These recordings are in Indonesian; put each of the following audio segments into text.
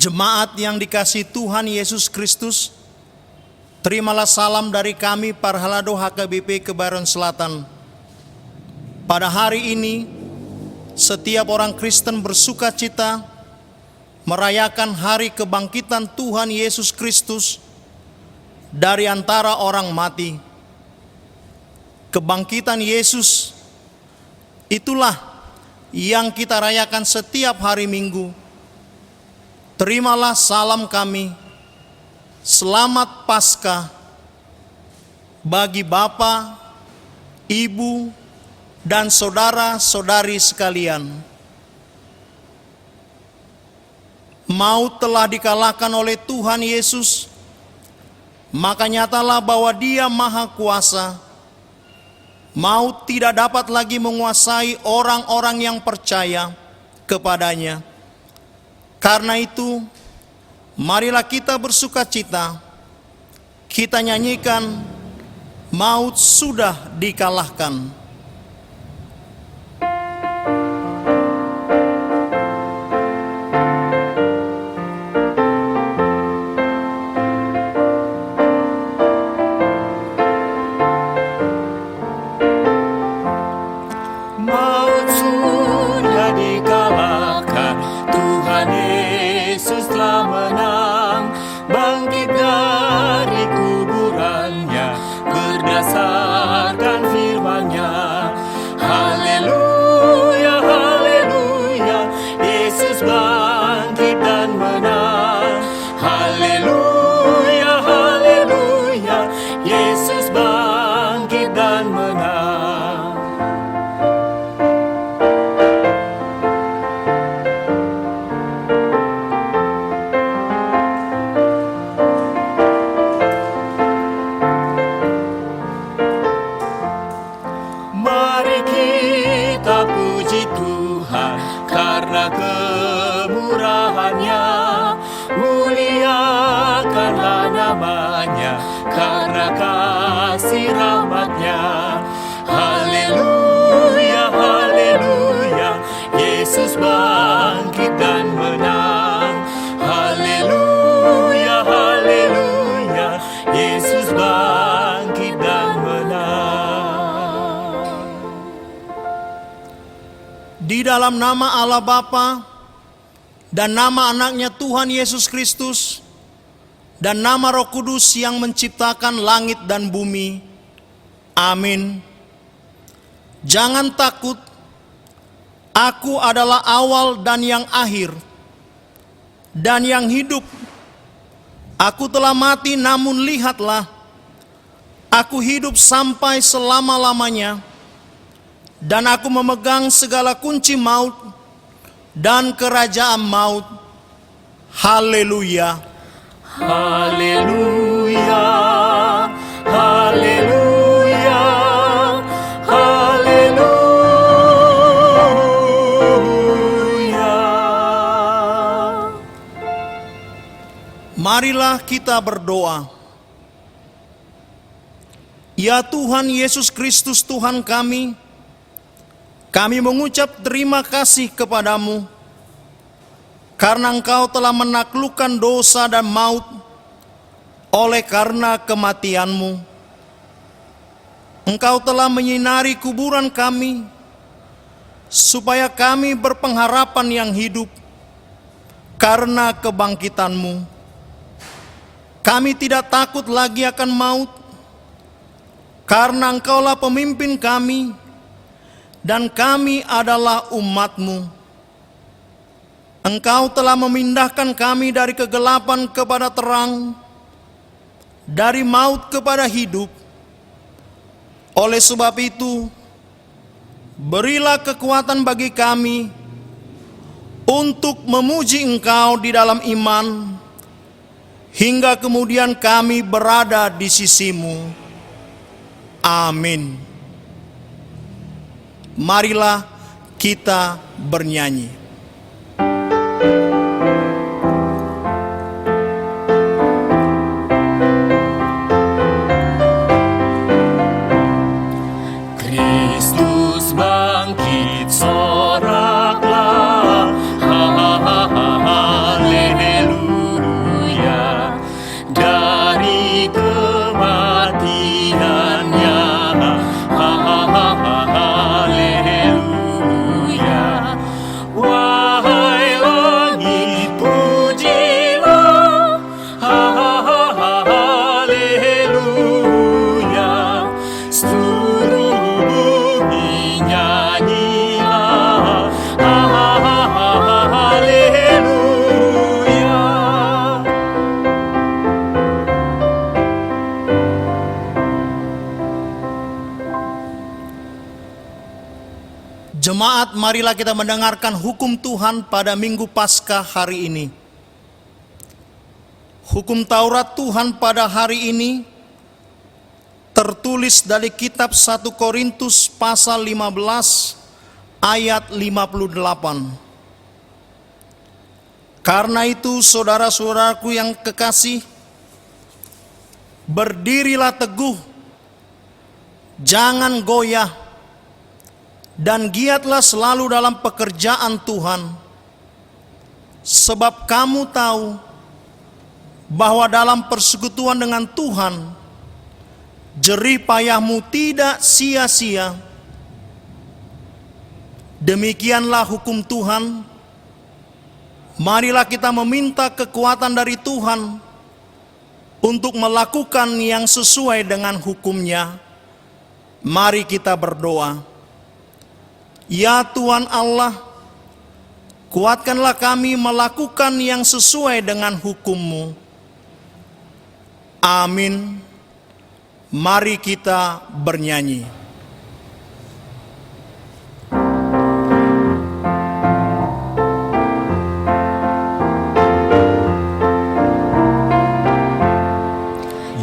Jemaat yang dikasihi Tuhan Yesus Kristus, terimalah salam dari kami Parhalado HKBP Kebayoran Selatan. Pada hari ini, setiap orang Kristen bersuka cita merayakan hari kebangkitan Tuhan Yesus Kristus dari antara orang mati. Kebangkitan Yesus itulah yang kita rayakan setiap hari Minggu. Terimalah salam kami, selamat Paskah bagi Bapa, Ibu, dan saudara-saudari sekalian. Maut telah dikalahkan oleh Tuhan Yesus, maka nyatalah bahwa Dia Maha Kuasa. Maut tidak dapat lagi menguasai orang-orang yang percaya kepadanya. Karena itu, marilah kita bersuka cita, kita nyanyikan, maut sudah dikalahkan. Maut sudah dikalahkan, Tuhan Yesus telah menang, bangkit dari kuburannya berdasarkan firman-Nya. Haleluya, haleluya, Yesus bangkit dan menang. Haleluya, haleluya, Yesus bangkit dan menang. Mari kita puji Tuhan karena kemurahan-Nya, muliakanlah nama-Nya karena kasih rahmat-Nya. Haleluya, haleluya, Yesus bangkit dan menang. Haleluya, haleluya, Yesus bangkit dan menang. Di dalam nama Allah Bapa dan nama anaknya Tuhan Yesus Kristus dan nama Roh Kudus yang menciptakan langit dan bumi. Amin. Jangan takut, aku adalah awal dan yang akhir dan yang hidup. Aku telah mati, namun lihatlah, aku hidup sampai selama-lamanya, dan aku memegang segala kunci maut dan kerajaan maut. Haleluya. Haleluya, haleluya. Marilah kita berdoa. Ya Tuhan Yesus Kristus Tuhan kami mengucap terima kasih kepadamu karena Engkau telah menaklukkan dosa dan maut oleh karena kematian-Mu. Engkau telah menyinari kuburan kami supaya kami berpengharapan yang hidup karena kebangkitan-Mu. Kami tidak takut lagi akan maut, karena Engkaulah pemimpin kami, dan kami adalah umat-Mu. Engkau telah memindahkan kami dari kegelapan kepada terang, dari maut kepada hidup. Oleh sebab itu, berilah kekuatan bagi kami untuk memuji Engkau di dalam iman, hingga kemudian kami berada di sisi-Mu. Amin. Marilah kita bernyanyi. Kristus bangkit, soraklah, haleluya, dari kematiannya, haleluya. Wahai langit, pujilah, haleluya. Seluruh bumi nyanyilah, haleluya. Jemaat, marilah kita mendengarkan hukum Tuhan pada Minggu Paskah hari ini. Hukum Taurat Tuhan pada hari ini tertulis dari kitab 1 Korintus pasal 15 ayat 58. Karena itu saudara-saudaraku yang kekasih, berdirilah teguh, jangan goyah, dan giatlah selalu dalam pekerjaan Tuhan. Sebab kamu tahu bahwa dalam persekutuan dengan Tuhan, jerih payahmu tidak sia-sia. Demikianlah hukum Tuhan. Marilah kita meminta kekuatan dari Tuhan untuk melakukan yang sesuai dengan hukum-Nya. Mari kita berdoa. Ya Tuhan Allah, kuatkanlah kami melakukan yang sesuai dengan hukum-Mu. Amin. Mari kita bernyanyi.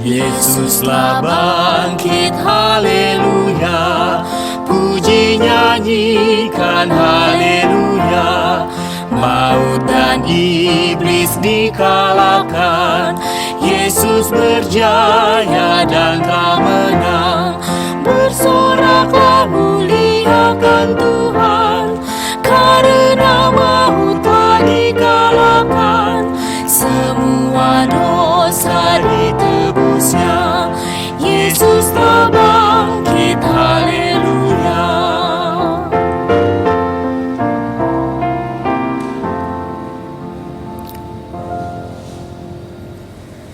Yesuslah bangkit, haleluya. Puji nyanyikan, haleluya. Maut dan iblis dikalahkan, Yesus berjaya dan telah menang. Bersoraklah, muliakan Tuhan, karena maut telah dikalahkan. Semua dosa ditebusnya, Yesus telah bangkit, haleluya.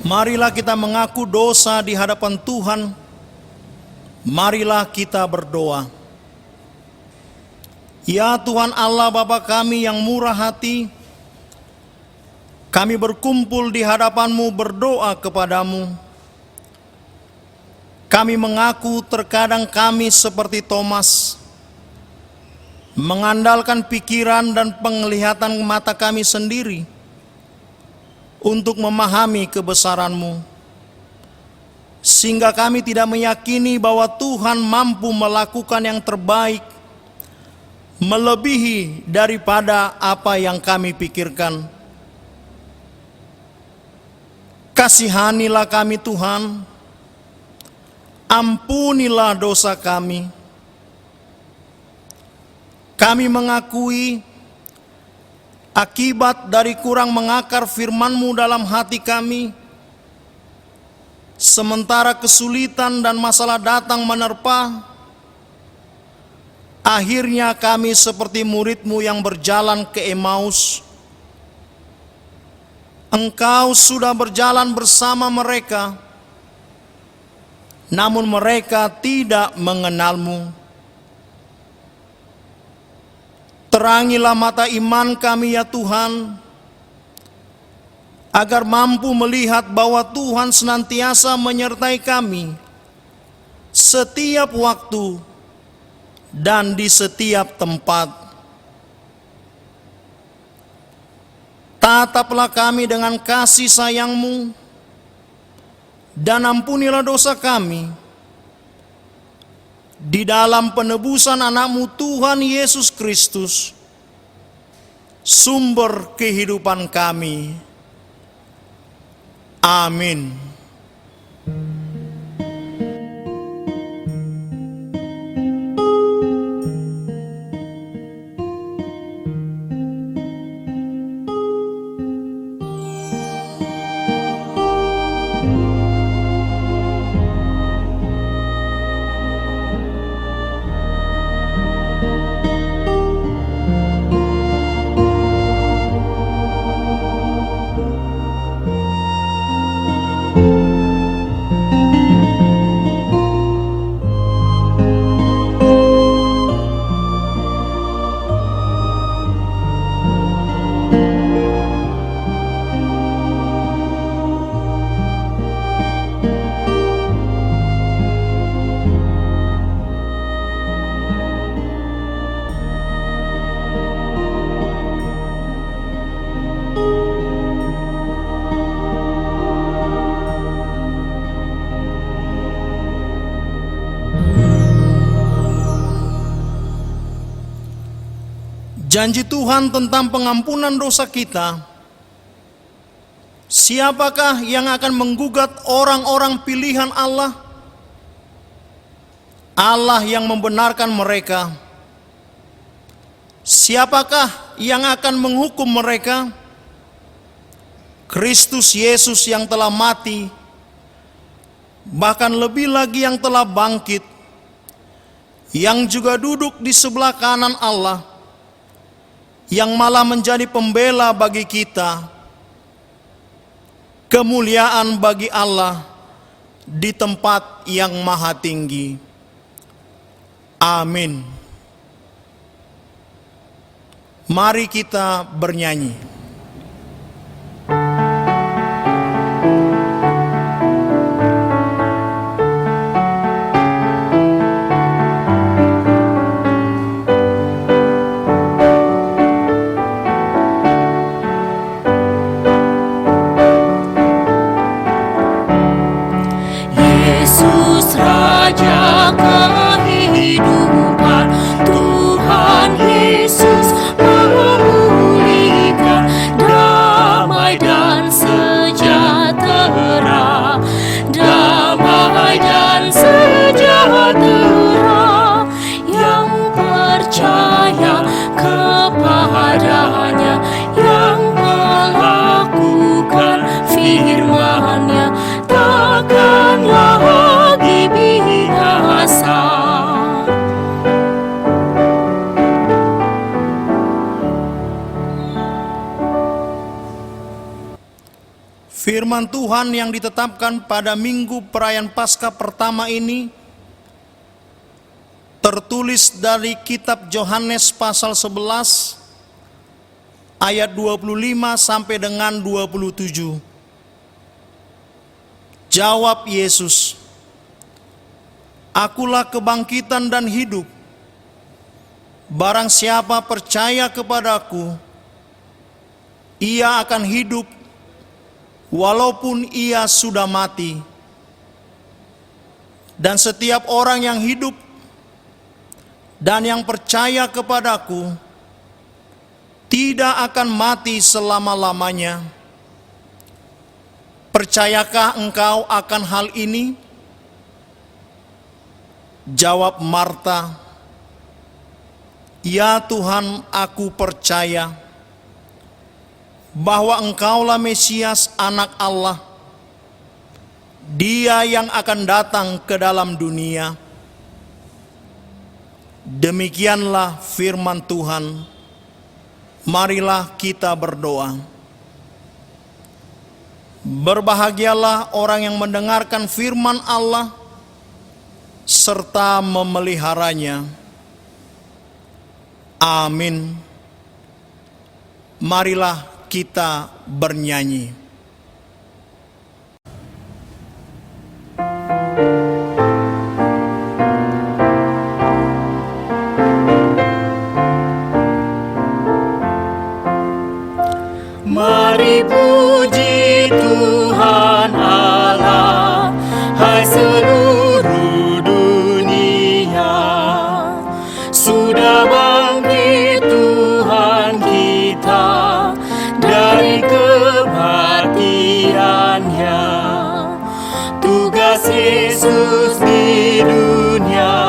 Marilah kita mengaku dosa di hadapan Tuhan. Marilah kita berdoa. Ya Tuhan Allah Bapa kami yang murah hati, kami berkumpul di hadapan-Mu berdoa kepadamu. Kami mengaku terkadang kami seperti Thomas, mengandalkan pikiran dan penglihatan mata kami sendiri untuk memahami kebesaran-Mu, sehingga kami tidak meyakini bahwa Tuhan mampu melakukan yang terbaik, melebihi daripada apa yang kami pikirkan. Kasihanilah kami Tuhan, ampunilah dosa kami. Kami mengakui akibat dari kurang mengakar firman-Mu dalam hati kami, sementara kesulitan dan masalah datang menerpa, akhirnya kami seperti murid-Mu yang berjalan ke Emmaus. Engkau sudah berjalan bersama mereka, namun mereka tidak mengenal-Mu. Terangilah mata iman kami ya Tuhan, agar mampu melihat bahwa Tuhan senantiasa menyertai kami setiap waktu dan di setiap tempat. Tataplah kami dengan kasih sayang-Mu, dan ampunilah dosa kami. Di dalam penebusan anak-Mu Tuhan Yesus Kristus, sumber kehidupan kami. Amin. Janji Tuhan tentang pengampunan dosa kita. Siapakah yang akan menggugat orang-orang pilihan Allah? Allah yang membenarkan mereka. Siapakah yang akan menghukum mereka? Kristus Yesus yang telah mati, bahkan lebih lagi yang telah bangkit, yang juga duduk di sebelah kanan Allah, yang malah menjadi pembela bagi kita. Kemuliaan bagi Allah di tempat yang maha tinggi. Amin. Mari kita bernyanyi. Yesus Raja kehidupan, Tuhan Yesus memulihkan, damai dan sejahtera, damai dan sejahtera, yang percaya kepadanya, yang melakukan firman-Nya, takkanlah lagi binasa. Firman Tuhan yang ditetapkan pada minggu perayaan Paskah pertama ini tertulis dari kitab Yohanes pasal 11 ayat 25 sampai dengan 27. Jawab Yesus, "Akulah kebangkitan dan hidup. Barang siapa percaya kepadaku, ia akan hidup walaupun ia sudah mati. Dan setiap orang yang hidup dan yang percaya kepadaku tidak akan mati selama-lamanya. Percayakah engkau akan hal ini? Jawab Marta, "Ya Tuhan, aku percaya bahwa Engkaulah Mesias, Anak Allah, Dia yang akan datang ke dalam dunia." Demikianlah firman Tuhan. Marilah kita berdoa. Berbahagialah orang yang mendengarkan firman Allah serta memeliharanya. Amin. Marilah kita bernyanyi. Mari puji Tuhan Allah, hai seluruh dunia. Sudah bangkit Tuhan kita dari kematiannya. Tugas Yesus di dunia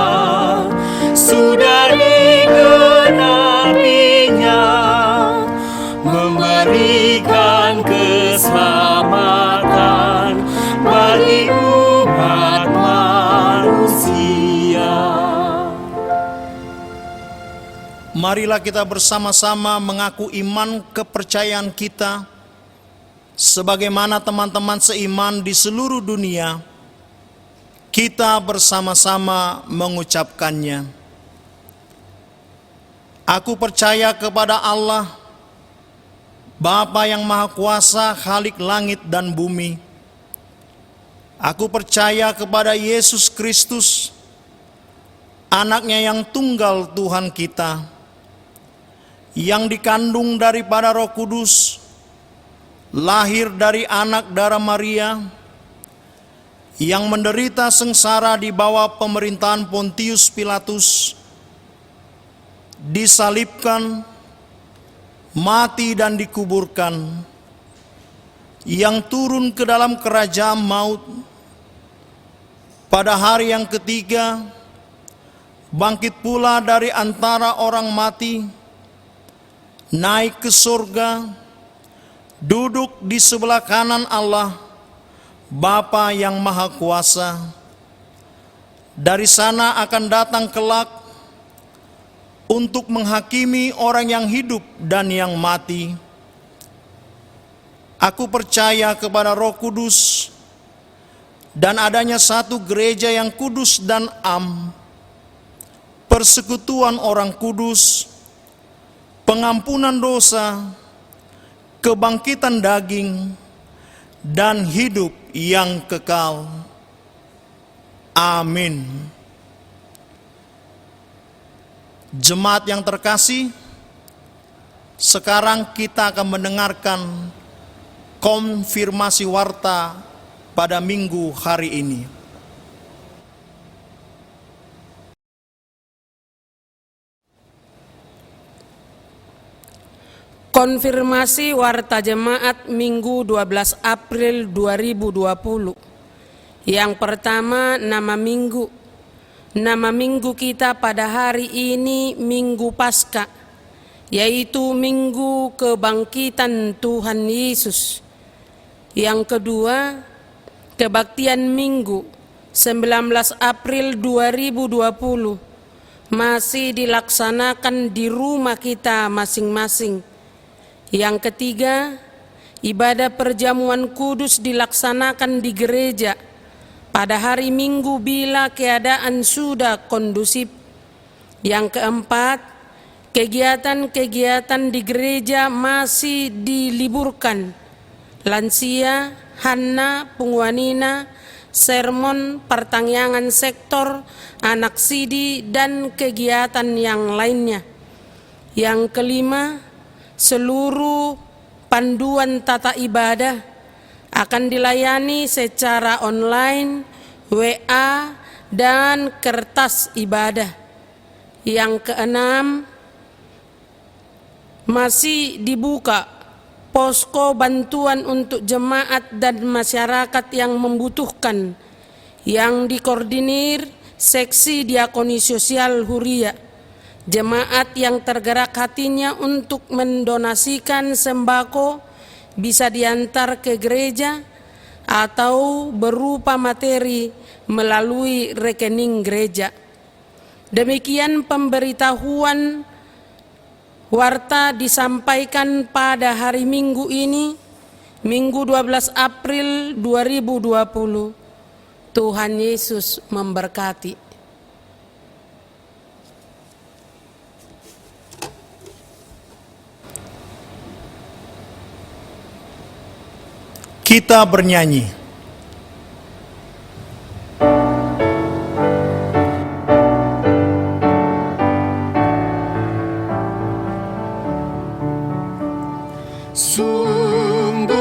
sudah digenapinya, memberikan keselamatan bagi umat manusia. Marilah kita bersama-sama mengaku iman kepercayaan kita sebagaimana teman-teman seiman di seluruh dunia. Kita bersama-sama mengucapkannya. Aku percaya kepada Allah, Bapa yang Maha Kuasa, Khalik langit dan bumi. Aku percaya kepada Yesus Kristus, Anaknya yang tunggal Tuhan kita, yang dikandung daripada Roh Kudus, lahir dari anak darah Maria, yang menderita sengsara di bawah pemerintahan Pontius Pilatus, disalibkan, mati dan dikuburkan, yang turun ke dalam kerajaan maut, pada hari yang ketiga bangkit pula dari antara orang mati, naik ke surga, duduk di sebelah kanan Allah, Bapa yang Maha Kuasa. Dari sana akan datang kelak untuk menghakimi orang yang hidup dan yang mati. Aku percaya kepada Roh Kudus dan adanya satu gereja yang kudus dan am, persekutuan orang kudus, pengampunan dosa, kebangkitan daging, dan hidup yang kekal. Amin. Jemaat yang terkasih, sekarang kita akan mendengarkan konfirmasi warta pada minggu hari ini. Konfirmasi warta jemaat Minggu 12 April 2020. Yang pertama, nama minggu. Nama minggu kita pada hari ini Minggu Paskah, yaitu Minggu Kebangkitan Tuhan Yesus. Yang kedua, kebaktian Minggu 19 April 2020 masih dilaksanakan di rumah kita masing-masing. Yang ketiga, ibadah perjamuan kudus dilaksanakan di gereja pada hari Minggu bila keadaan sudah kondusif. Yang keempat, kegiatan-kegiatan di gereja masih diliburkan. Lansia, Hanna, Pungwanina, sermon, pertanyaan sektor, anak sidi, dan kegiatan yang lainnya. Yang kelima, seluruh panduan tata ibadah akan dilayani secara online, WA, dan kertas ibadah. Yang keenam, masih dibuka posko bantuan untuk jemaat dan masyarakat yang membutuhkan yang dikoordinir Seksi Diakoni Sosial Huria. Jemaat yang tergerak hatinya untuk mendonasikan sembako bisa diantar ke gereja atau berupa materi melalui rekening gereja. Demikian pemberitahuan warta disampaikan pada hari Minggu ini, Minggu 12 April 2020. Tuhan Yesus memberkati. Kita bernyanyi. Sungguh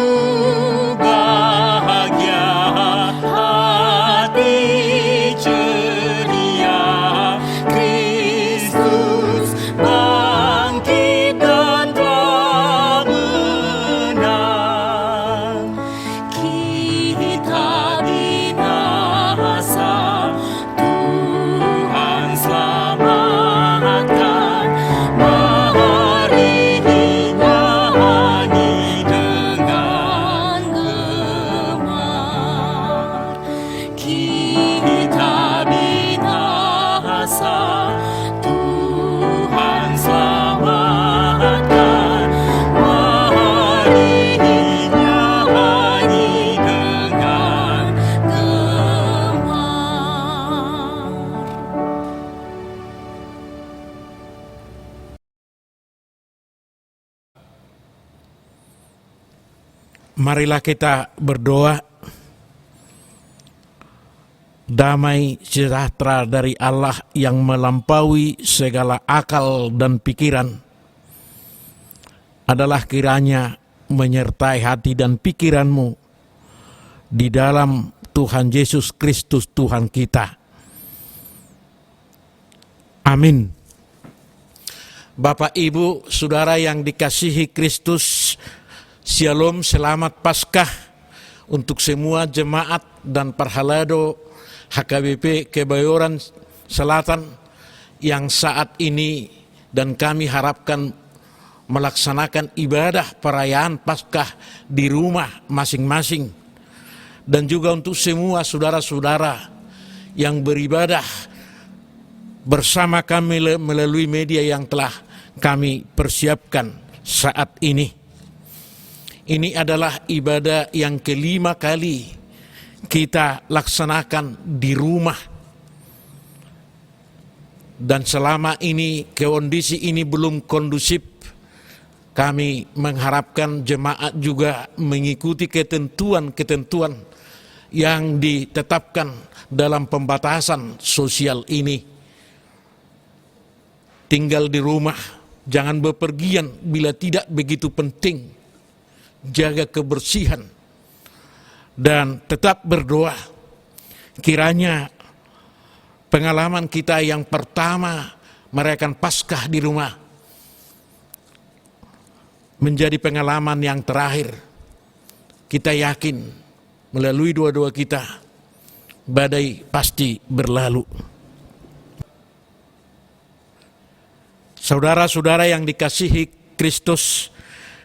bahagia hati ceria, Kristus bangkit dan telah menang. Kita binasa, Tuhan selamatkan. Mari nyanyi dengan gemar. Kita binasa, Tuhan selamatkan. Mari nyanyi dengan gemar. Marilah kita berdoa. Damai sejahtera dari Allah yang melampaui segala akal dan pikiran adalah kiranya menyertai hati dan pikiranmu di dalam Tuhan Yesus Kristus Tuhan kita. Amin. Bapak, Ibu, Saudara yang dikasihi Kristus, Shalom, selamat Paskah untuk semua jemaat dan Parhalado HKBP Kebayoran Selatan yang saat ini dan kami harapkan melaksanakan ibadah perayaan Paskah di rumah masing-masing, dan juga untuk semua saudara-saudara yang beribadah bersama kami melalui media yang telah kami persiapkan saat ini. Ini adalah ibadah yang kelima kali kita laksanakan di rumah. Dan selama ini kondisi ini belum kondusif, kami mengharapkan jemaat juga mengikuti ketentuan-ketentuan yang ditetapkan dalam pembatasan sosial ini. Tinggal di rumah, jangan bepergian bila tidak begitu penting, jaga kebersihan, dan tetap berdoa. Kiranya pengalaman kita yang pertama merayakan Paskah di rumah menjadi pengalaman yang terakhir. Kita yakin melalui doa-doa kita, badai pasti berlalu. Saudara-saudara yang dikasihi Kristus,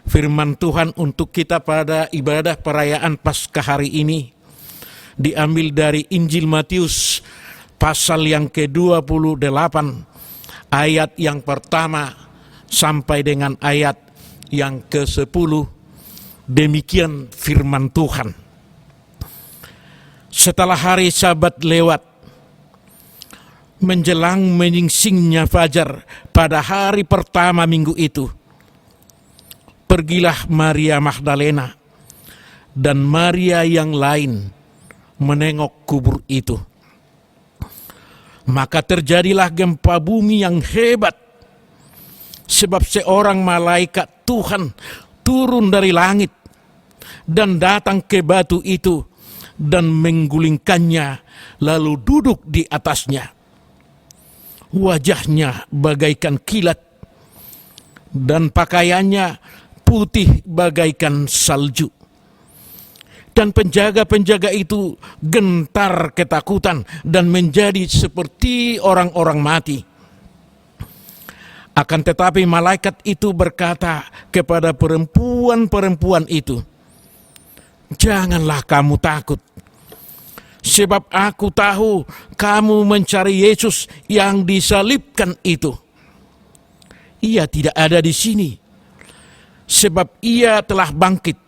firman Tuhan untuk kita pada ibadah perayaan Paskah hari ini diambil dari Injil Matius pasal yang ke-28 ayat yang pertama sampai dengan ayat yang ke-10. Demikian firman Tuhan. Setelah hari Sabat lewat, menjelang menyingsingnya fajar pada hari pertama minggu itu, pergilah Maria Magdalena dan Maria yang lain menengok kubur itu. Maka terjadilah gempa bumi yang hebat, sebab seorang malaikat Tuhan turun dari langit dan datang ke batu itu dan menggulingkannya, lalu duduk di atasnya. Wajahnya bagaikan kilat dan pakaiannya putih bagaikan salju. Dan penjaga-penjaga itu gentar ketakutan dan menjadi seperti orang-orang mati. Akan tetapi malaikat itu berkata kepada perempuan-perempuan itu, "Janganlah kamu takut, sebab aku tahu kamu mencari Yesus yang disalibkan itu. Ia tidak ada di sini, sebab ia telah bangkit,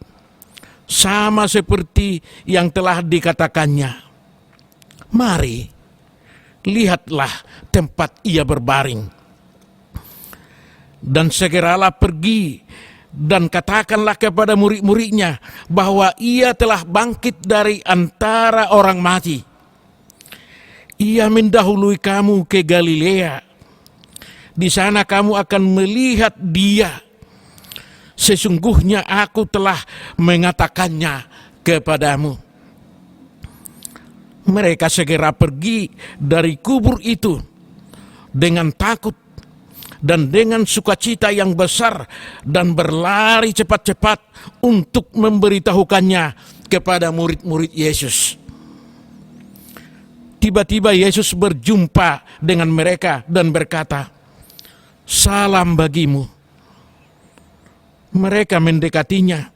sama seperti yang telah dikatakannya. Mari, lihatlah tempat ia berbaring. Dan segeralah pergi dan katakanlah kepada murid-muridnya bahwa ia telah bangkit dari antara orang mati. Ia mendahului kamu ke Galilea. Di sana kamu akan melihat dia. Sesungguhnya aku telah mengatakannya kepadamu." Mereka segera pergi dari kubur itu dengan takut dan dengan sukacita yang besar dan berlari cepat-cepat untuk memberitahukannya kepada murid-murid Yesus. Tiba-tiba Yesus berjumpa dengan mereka dan berkata, "Salam bagimu." Mereka mendekatinya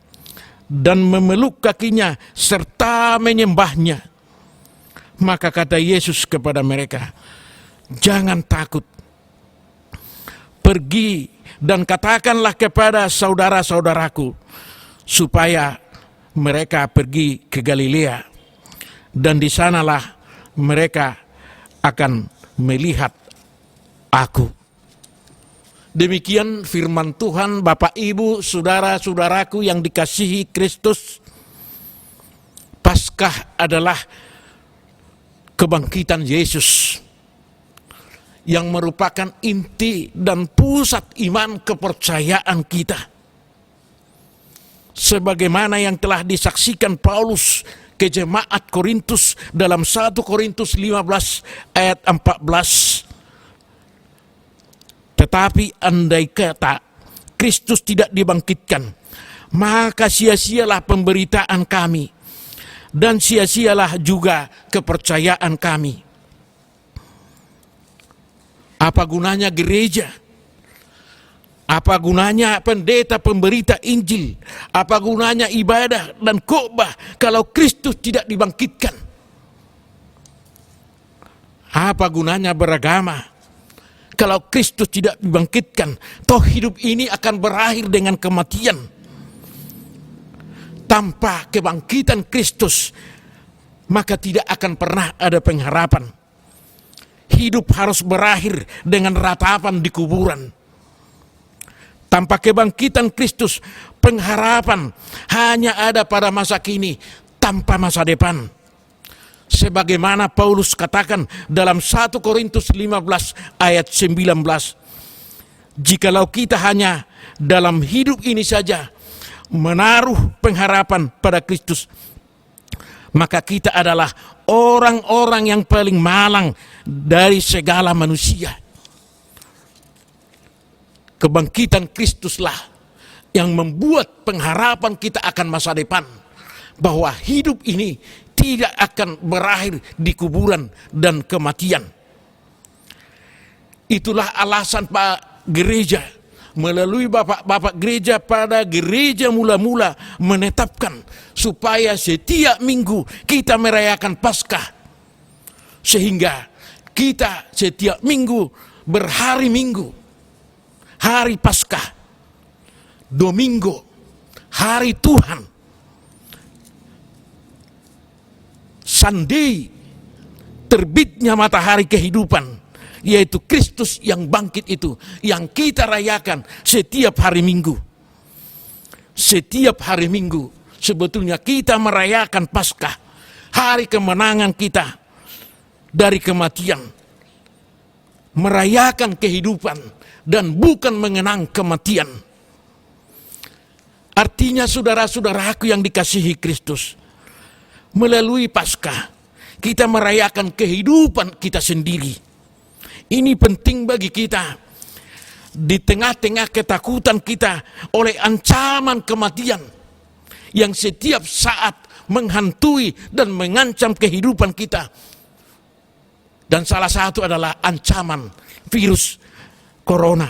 dan memeluk kakinya serta menyembahnya. Maka kata Yesus kepada mereka, "Jangan takut. Pergi dan katakanlah kepada saudara-saudaraku supaya mereka pergi ke Galilea, dan di sanalah mereka akan melihat aku." Demikian firman Tuhan. Bapak, Ibu, saudara-saudaraku yang dikasihi Kristus. Paskah adalah kebangkitan Yesus yang merupakan inti dan pusat iman kepercayaan kita. Sebagaimana yang telah disaksikan Paulus ke jemaat Korintus dalam 1 Korintus 15 ayat 14. Tetapi andai kata Kristus tidak dibangkitkan, maka sia-sialah pemberitaan kami dan sia-sialah juga kepercayaan kami. Apa gunanya gereja? Apa gunanya pendeta pemberita Injil? Apa gunanya ibadah dan khotbah kalau Kristus tidak dibangkitkan? Apa gunanya beragama kalau Kristus tidak dibangkitkan? Toh hidup ini akan berakhir dengan kematian. Tanpa kebangkitan Kristus, maka tidak akan pernah ada pengharapan. Hidup harus berakhir dengan ratapan di kuburan. Tanpa kebangkitan Kristus, pengharapan hanya ada pada masa kini tanpa masa depan. Sebagaimana Paulus katakan dalam 1 Korintus 15 ayat 19. Jikalau kita hanya dalam hidup ini saja menaruh pengharapan pada Kristus, maka kita adalah orang-orang yang paling malang dari segala manusia. Kebangkitan Kristuslah yang membuat pengharapan kita akan masa depan, bahwa hidup ini tidak akan berakhir di kuburan dan kematian. Itulah alasan Pak Gereja melalui bapak-bapak gereja pada gereja mula-mula menetapkan supaya setiap minggu kita merayakan Paskah, sehingga kita setiap minggu berhari Minggu, hari Paskah, Domingo, hari Tuhan, Sunday, terbitnya matahari kehidupan, yaitu Kristus yang bangkit itu, yang kita rayakan setiap hari Minggu. Setiap hari Minggu sebetulnya kita merayakan Paskah, hari kemenangan kita dari kematian, merayakan kehidupan dan bukan mengenang kematian. Artinya saudara-saudaraku yang dikasihi Kristus, melalui Paskah kita merayakan kehidupan kita sendiri. Ini penting bagi kita di tengah-tengah ketakutan kita oleh ancaman kematian yang setiap saat menghantui dan mengancam kehidupan kita. Dan salah satu adalah ancaman virus corona.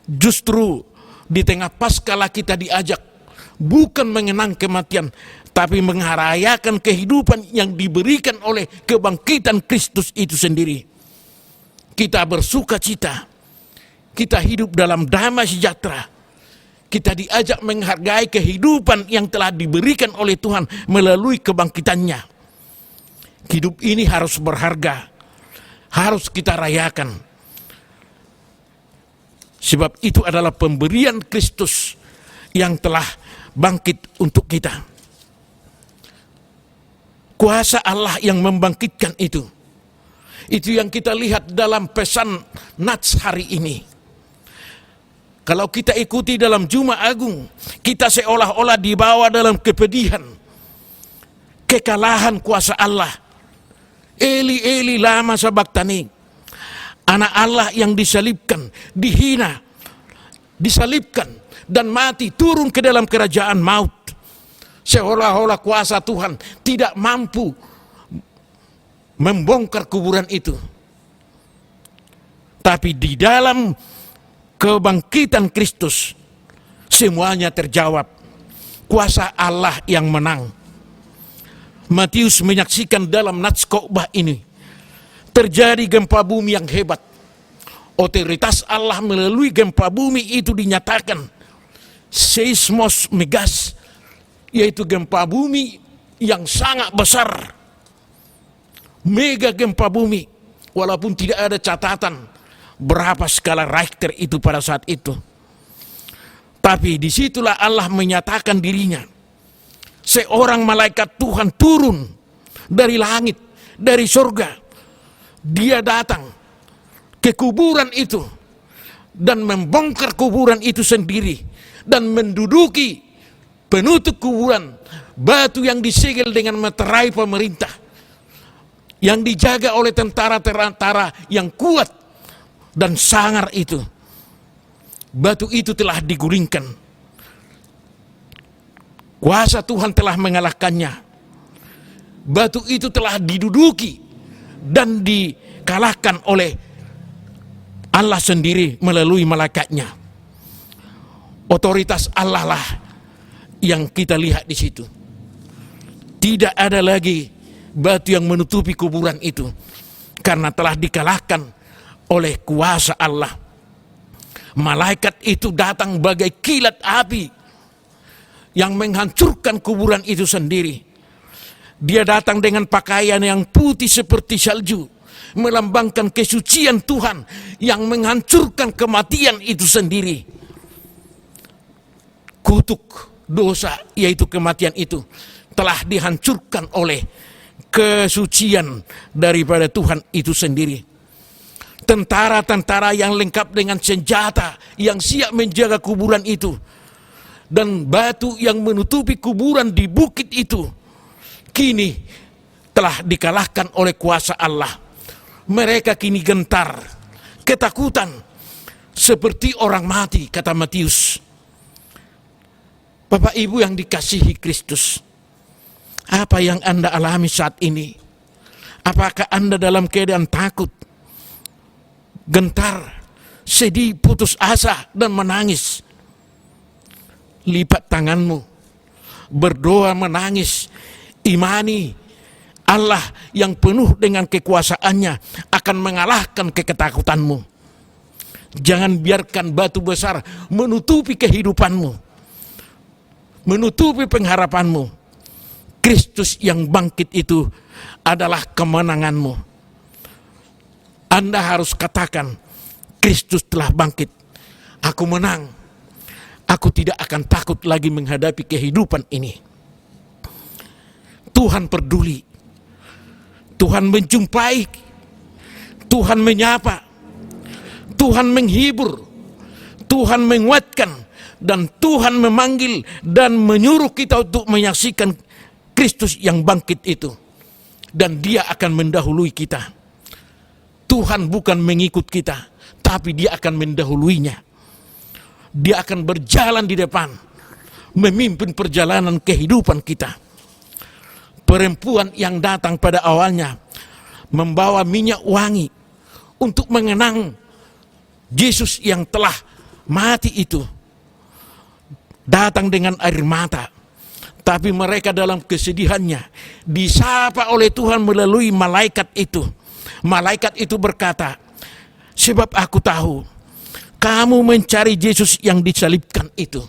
Justru di tengah Paskala kita diajak bukan mengenang kematian, tapi mengarayakan kehidupan yang diberikan oleh kebangkitan Kristus itu sendiri. Kita bersuka cita, kita hidup dalam damai sejahtera. Kita diajak menghargai kehidupan yang telah diberikan oleh Tuhan melalui kebangkitannya. Hidup ini harus berharga, harus kita rayakan. Sebab itu adalah pemberian Kristus yang telah bangkit untuk kita. Kuasa Allah yang membangkitkan itu. Itu yang kita lihat dalam pesan Nats hari ini. Kalau kita ikuti dalam Jumat Agung, kita seolah-olah dibawa dalam kepedihan, kekalahan kuasa Allah. Eli, Eli, lama sabachthani. Anak Allah yang disalibkan, dihina, disalibkan, dan mati, turun ke dalam kerajaan maut. Seolah-olah kuasa Tuhan tidak mampu membongkar kuburan itu. Tapi di dalam kebangkitan Kristus, semuanya terjawab. Kuasa Allah yang menang. Matius menyaksikan dalam Nats khotbah ini, terjadi gempa bumi yang hebat. Otoritas Allah melalui gempa bumi itu dinyatakan seismos megas, yaitu gempa bumi yang sangat besar. Mega gempa bumi, walaupun tidak ada catatan berapa skala Richter itu pada saat itu. Tapi disitulah Allah menyatakan dirinya. Seorang malaikat Tuhan turun dari langit, dari surga. Dia datang ke kuburan itu dan membongkar kuburan itu sendiri dan menduduki penutup kuburan, batu yang disegel dengan meterai pemerintah, yang dijaga oleh tentara-tentara yang kuat dan sangar itu. Batu itu telah digulingkan. Kuasa Tuhan telah mengalahkannya. Batu itu telah diduduki dan dikalahkan oleh Allah sendiri melalui malaikatnya. Otoritas Allah lah yang kita lihat di situ. Tidak ada lagi batu yang menutupi kuburan itu, karena telah dikalahkan oleh kuasa Allah. Malaikat itu datang bagai kilat api yang menghancurkan kuburan itu sendiri. Dia datang dengan pakaian yang putih seperti salju, melambangkan kesucian Tuhan yang menghancurkan kematian itu sendiri. Kutuk dosa, yaitu kematian itu, telah dihancurkan oleh kesucian daripada Tuhan itu sendiri. Tentara-tentara yang lengkap dengan senjata yang siap menjaga kuburan itu, dan batu yang menutupi kuburan di bukit itu, kini telah dikalahkan oleh kuasa Allah. Mereka kini gentar, ketakutan, seperti orang mati, kata Matius. Bapak Ibu yang dikasihi Kristus, apa yang Anda alami saat ini? Apakah Anda dalam keadaan takut, gentar, sedih, putus asa, dan menangis? Lipat tanganmu, berdoa, menangis, imani Allah yang penuh dengan kekuasaannya akan mengalahkan ketakutanmu. Jangan biarkan batu besar menutupi kehidupanmu, menutupi pengharapanmu. Kristus yang bangkit itu adalah kemenanganmu. Anda harus katakan, Kristus telah bangkit. Aku menang. Aku tidak akan takut lagi menghadapi kehidupan ini. Tuhan peduli. Tuhan menjumpai. Tuhan menyapa. Tuhan menghibur. Tuhan menguatkan. Dan Tuhan memanggil dan menyuruh kita untuk menyaksikan Kristus yang bangkit itu. Dan Dia akan mendahului kita. Tuhan bukan mengikut kita, tapi dia akan mendahuluinya. Dia akan berjalan di depan, memimpin perjalanan kehidupan kita. Perempuan yang datang pada awalnya membawa minyak wangi untuk mengenang Yesus yang telah mati itu, datang dengan air mata. Tapi mereka dalam kesedihannya disapa oleh Tuhan melalui malaikat itu. Malaikat itu berkata, sebab aku tahu kamu mencari Yesus yang disalibkan itu.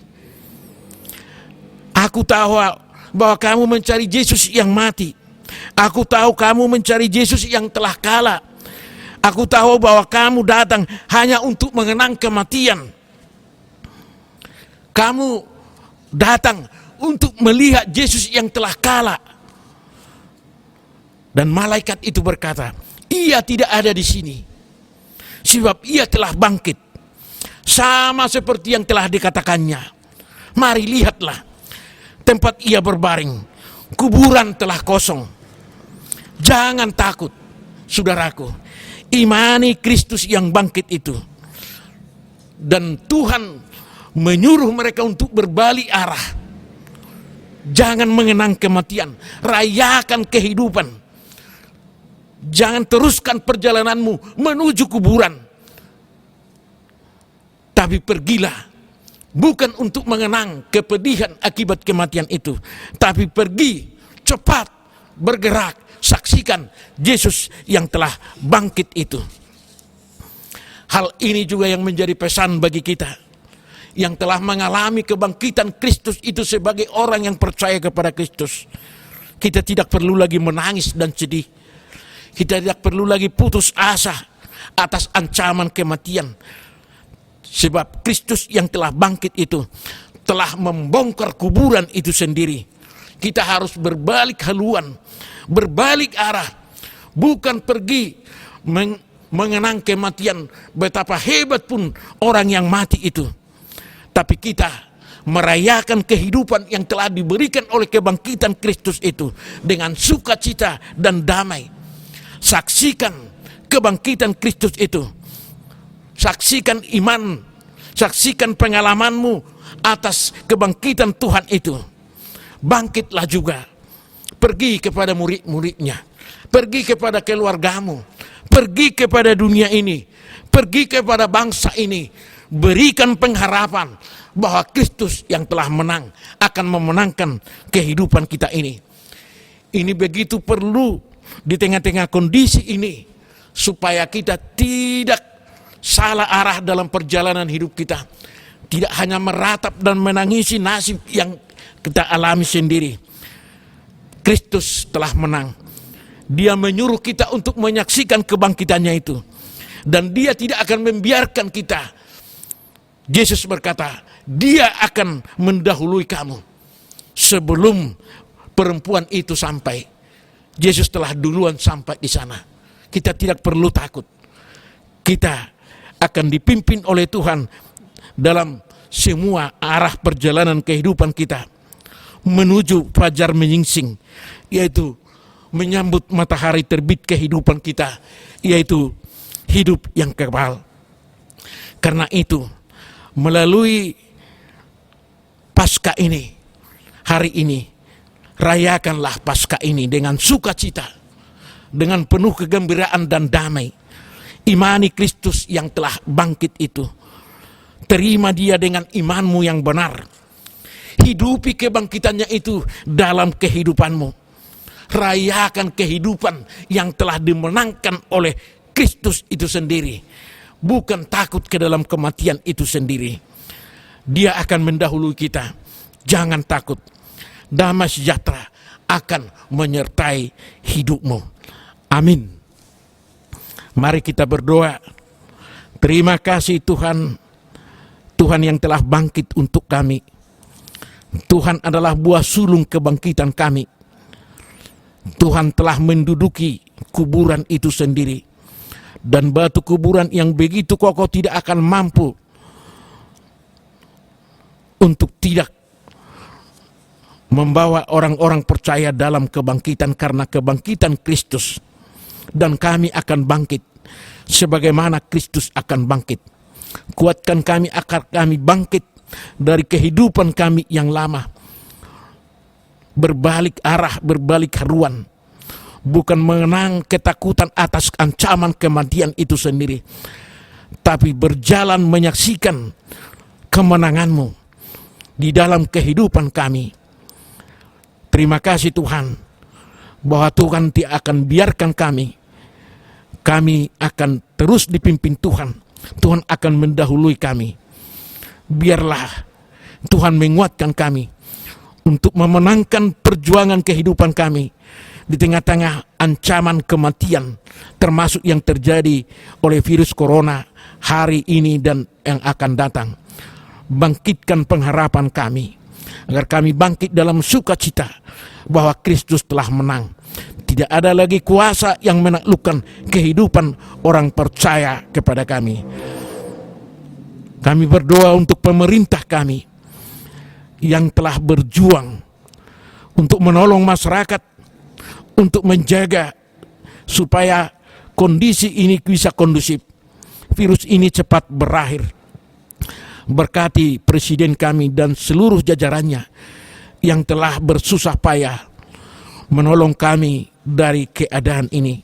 Aku tahu bahwa kamu mencari Yesus yang mati. Aku tahu kamu mencari Yesus yang telah kalah. Aku tahu bahwa kamu datang hanya untuk mengenang kematian. Kamu datang untuk melihat Yesus yang telah kalah. Dan malaikat itu berkata, ia tidak ada di sini, sebab ia telah bangkit, sama seperti yang telah dikatakannya. Mari lihatlah, tempat ia berbaring, kuburan telah kosong. Jangan takut, saudaraku, imani Kristus yang bangkit itu. Dan Tuhan menyuruh mereka untuk berbalik arah. Jangan mengenang kematian, rayakan kehidupan. Jangan teruskan perjalananmu menuju kuburan. Tapi pergilah, bukan untuk mengenang kepedihan akibat kematian itu, tapi pergi cepat, bergerak, saksikan Yesus yang telah bangkit itu. Hal ini juga yang menjadi pesan bagi kita yang telah mengalami kebangkitan Kristus itu sebagai orang yang percaya kepada Kristus. Kita tidak perlu lagi menangis dan sedih. Kita tidak perlu lagi putus asa atas ancaman kematian. Sebab Kristus yang telah bangkit itu telah membongkar kuburan itu sendiri. Kita harus berbalik haluan, berbalik arah. Bukan pergi mengenang kematian, betapa hebat pun orang yang mati itu. Tapi kita merayakan kehidupan yang telah diberikan oleh kebangkitan Kristus itu dengan sukacita dan damai. Saksikan kebangkitan Kristus itu. Saksikan iman, saksikan pengalamanmu atas kebangkitan Tuhan itu. Bangkitlah juga. Pergi kepada murid-muridnya. Pergi kepada keluargamu. Pergi kepada dunia ini. Pergi kepada bangsa ini. Berikan pengharapan bahwa Kristus yang telah menang akan memenangkan kehidupan kita ini. Ini begitu perlu di tengah-tengah kondisi ini, supaya kita tidak salah arah dalam perjalanan hidup kita. Tidak hanya meratap dan menangisi nasib yang kita alami sendiri. Kristus telah menang. Dia menyuruh kita untuk menyaksikan kebangkitannya itu. Dan dia tidak akan membiarkan kita. Yesus berkata, dia akan mendahului kamu. Sebelum perempuan itu sampai, Yesus telah duluan sampai di sana. Kita tidak perlu takut. Kita akan dipimpin oleh Tuhan dalam semua arah perjalanan kehidupan kita menuju fajar menyingsing, yaitu menyambut matahari terbit kehidupan kita, yaitu hidup yang kekal. Karena itu, melalui Paskah ini, hari ini, rayakanlah Paskah ini dengan sukacita, dengan penuh kegembiraan dan damai. Imani Kristus yang telah bangkit itu. Terima dia dengan imanmu yang benar. Hidupi kebangkitannya itu dalam kehidupanmu. Rayakan kehidupan yang telah dimenangkan oleh Kristus itu sendiri. Bukan takut ke dalam kematian itu sendiri. Dia akan mendahului kita. Jangan takut. Damai sejahtera akan menyertai hidupmu. Amin. Mari kita berdoa. Terima kasih Tuhan. Tuhan yang telah bangkit untuk kami. Tuhan adalah buah sulung kebangkitan kami. Tuhan telah menduduki kuburan itu sendiri. Dan batu kuburan yang begitu kokoh tidak akan mampu untuk tidak membawa orang-orang percaya dalam kebangkitan, karena kebangkitan Kristus. Dan kami akan bangkit sebagaimana Kristus akan bangkit. Kuatkan kami agar kami bangkit dari kehidupan kami yang lama, berbalik arah, berbalik haluan, bukan mengenang ketakutan atas ancaman kematian itu sendiri, tapi berjalan menyaksikan kemenangan-Mu di dalam kehidupan kami. Terima kasih Tuhan, bahwa Tuhan tidak akan biarkan kami akan terus dipimpin Tuhan. Tuhan akan mendahului kami. Biarlah Tuhan menguatkan kami untuk memenangkan perjuangan kehidupan kami di tengah-tengah ancaman kematian, termasuk yang terjadi oleh virus corona hari ini dan yang akan datang. Bangkitkan pengharapan kami, agar kami bangkit dalam sukacita bahwa Kristus telah menang. Tidak ada lagi kuasa yang menaklukkan kehidupan orang percaya kepada kami. Kami berdoa untuk pemerintah kami yang telah berjuang untuk menolong masyarakat, untuk menjaga supaya kondisi ini bisa kondusif, virus ini cepat berakhir. Berkati Presiden kami dan seluruh jajarannya yang telah bersusah payah menolong kami dari keadaan ini.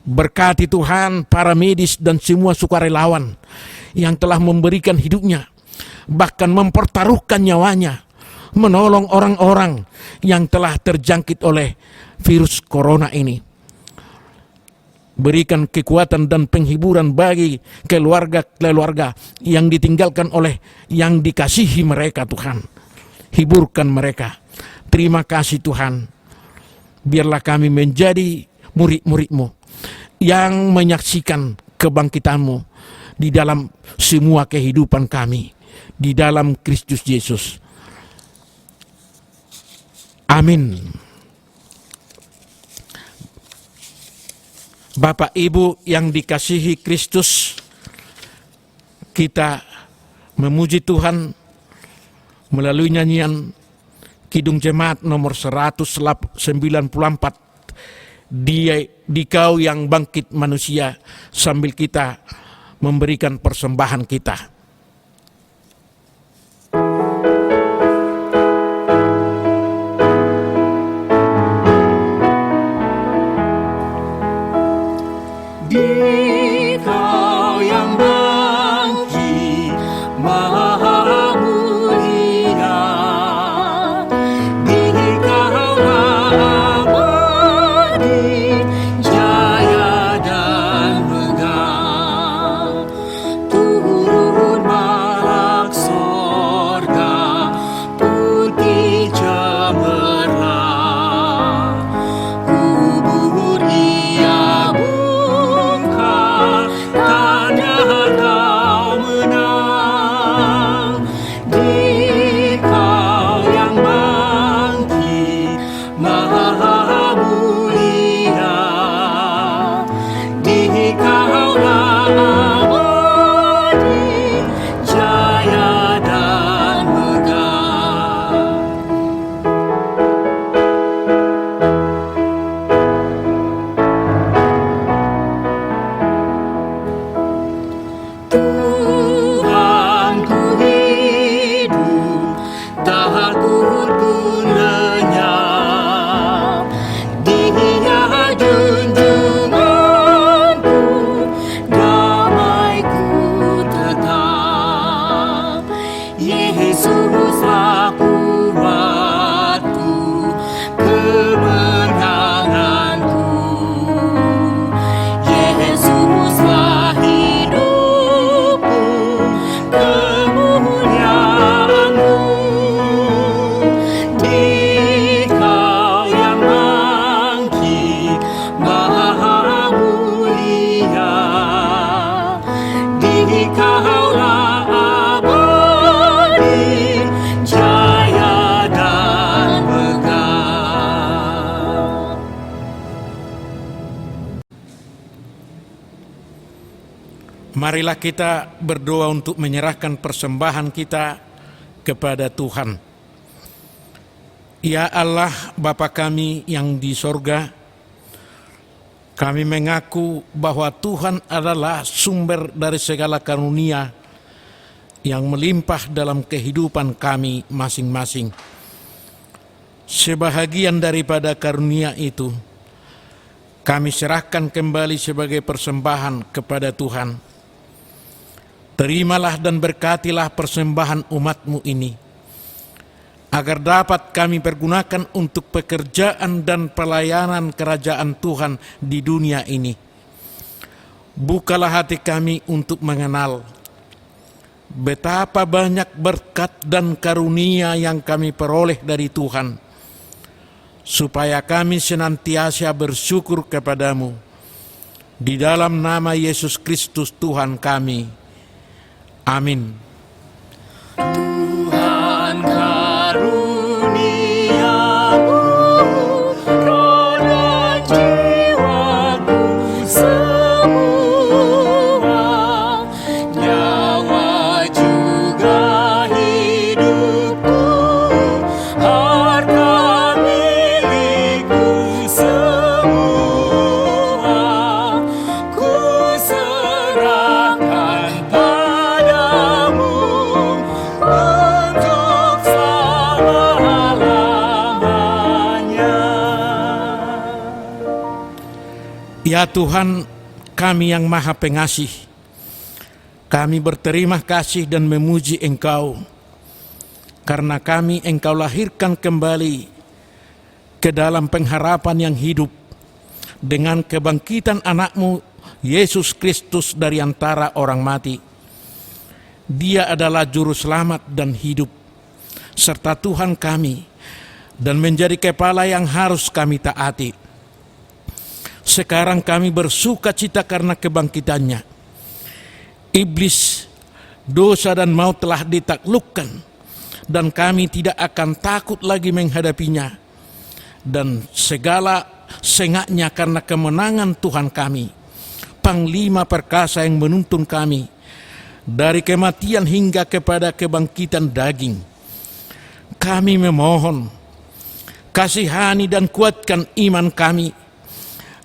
Berkati Tuhan para medis dan semua sukarelawan yang telah memberikan hidupnya, bahkan mempertaruhkan nyawanya, menolong orang-orang yang telah terjangkit oleh virus corona ini. Berikan kekuatan dan penghiburan bagi keluarga-keluarga yang ditinggalkan oleh yang dikasihi mereka, Tuhan. Hiburkan mereka. Terima kasih Tuhan. Biarlah kami menjadi murid-murid-Mu yang menyaksikan kebangkitan-Mu di dalam semua kehidupan kami, di dalam Kristus Yesus. Amin. Bapak Ibu yang dikasihi Kristus, kita memuji Tuhan melalui nyanyian Kidung Jemaat nomor 194, di Kau yang bangkit manusia, sambil kita memberikan persembahan kita. Di Kau yang bangkit maha mulia, di Kau abadi jaya dan megah. Turun malak sorga putih cemerlang, kubur ia tanda Kau menang. Di Kau yang bangkit maha mulia, di Kau abadi jaya dan megah. Tuhanku hidup, takut pun lenyap. Dia junjunganku, damaiku tetap. Yesuslah kuatku, kemenanganku. Yesuslah hidupku, kemuliaanmu. Di Kau yang bangkit maha mulia, di Kaulah abadi jaya dan megah. Marilah kita berdoa untuk menyerahkan persembahan kita kepada Tuhan. Ya Allah, Bapa kami yang di sorga, Kami mengaku bahwa Tuhan adalah sumber dari segala karunia yang melimpah dalam kehidupan kami masing-masing. Sebahagian daripada karunia itu, kami serahkan kembali sebagai persembahan kepada Tuhan. Terimalah dan berkatilah persembahan umat-Mu ini, agar dapat kami pergunakan untuk pekerjaan dan pelayanan kerajaan Tuhan di dunia ini. Bukalah hati kami untuk mengenal betapa banyak berkat dan karunia yang kami peroleh dari Tuhan, supaya kami senantiasa bersyukur kepadamu. Di dalam nama Yesus Kristus Tuhan kami. Amin. Tuhan karuniamu, roh dan jiwaku semua, nyawa juga hidupku, harta milikku semua, ku serahkan padamu untuk selama-lamanya. Ya Tuhan kami yang Maha Pengasih, kami berterima kasih dan memuji Engkau, karena kami Engkau lahirkan kembali ke dalam pengharapan yang hidup dengan kebangkitan anak-Mu Yesus Kristus dari antara orang mati. Dia adalah juru selamat dan hidup, serta Tuhan kami, dan menjadi kepala yang harus kami taati. Sekarang kami bersuka cita karena kebangkitannya. Iblis, dosa dan maut telah ditaklukkan, dan kami tidak akan takut lagi menghadapinya. Dan segala sengaknya karena kemenangan Tuhan kami, Panglima perkasa yang menuntun kami dari kematian hingga kepada kebangkitan daging. Kami memohon, kasihani dan kuatkan iman kami,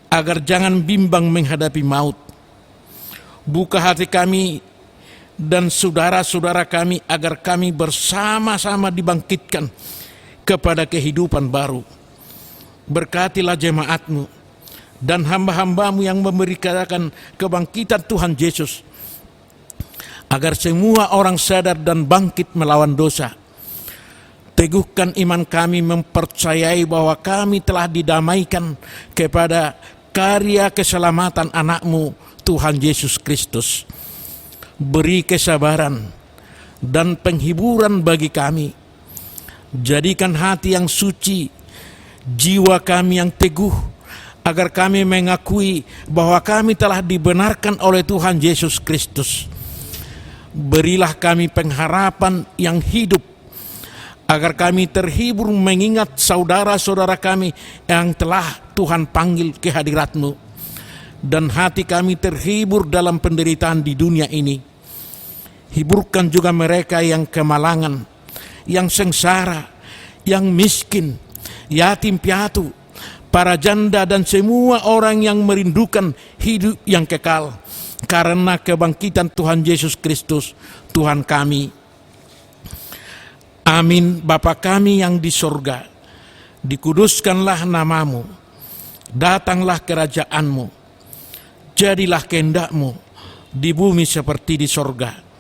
agar jangan bimbang menghadapi maut. Buka hati kami dan saudara-saudara kami, agar kami bersama-sama dibangkitkan kepada kehidupan baru. Berkatilah jemaat-Mu dan hamba-hamba-Mu yang memberitakan kebangkitan Tuhan Yesus, agar semua orang sadar dan bangkit melawan dosa. Teguhkan iman kami mempercayai bahwa kami telah didamaikan kepada karya keselamatan anak-Mu Tuhan Yesus Kristus. Beri kesabaran dan penghiburan bagi kami. Jadikan hati yang suci, jiwa kami yang teguh, agar kami mengakui bahwa kami telah dibenarkan oleh Tuhan Yesus Kristus. Berilah kami pengharapan yang hidup, agar kami terhibur mengingat saudara-saudara kami yang telah Tuhan panggil ke hadirat-Mu, dan hati kami terhibur dalam penderitaan di dunia ini. Hiburkan juga mereka yang kemalangan, yang sengsara, yang miskin, yatim piatu, para janda dan semua orang yang merindukan hidup yang kekal karena kebangkitan Tuhan Yesus Kristus Tuhan kami. Amin. Bapa kami yang di sorga, dikuduskanlah nama-Mu, datanglah kerajaan-Mu, jadilah kehendak-Mu di bumi seperti di sorga.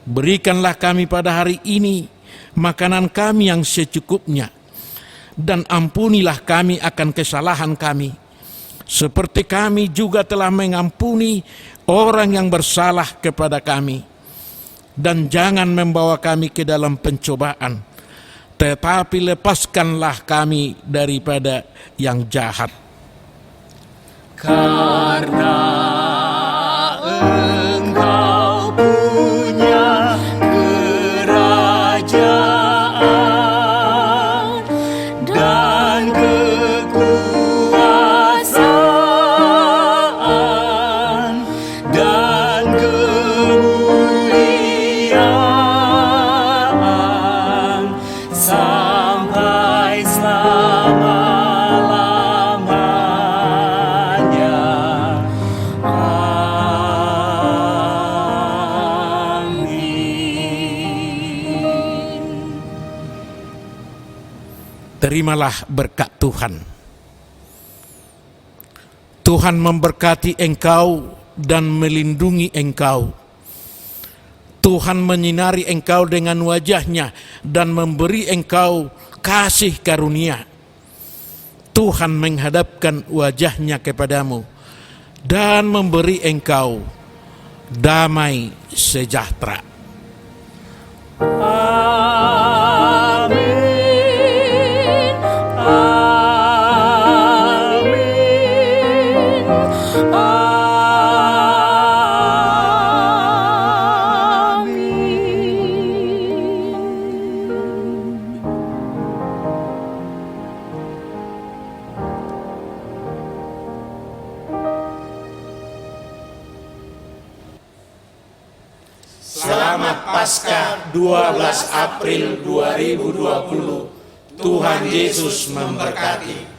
Berikanlah kami pada hari ini makanan kami yang secukupnya, dan ampunilah kami akan kesalahan kami, seperti kami juga telah mengampuni orang yang bersalah kepada kami. Dan jangan membawa kami ke dalam pencobaan, tetapi lepaskanlah kami daripada yang jahat. Karena Engkau punya kerajaan dan kekuasaan dan kemuliaan sampai selama-lamanya. terimalah berkat Tuhan. Tuhan memberkati engkau dan melindungi engkau. Tuhan menyinari engkau dengan wajah-Nya dan memberi engkau kasih karunia. Tuhan menghadapkan wajah-Nya kepadamu dan memberi engkau damai sejahtera. Amin. Amin. Selamat Paskah 12 April 2020. Tuhan Yesus memberkati.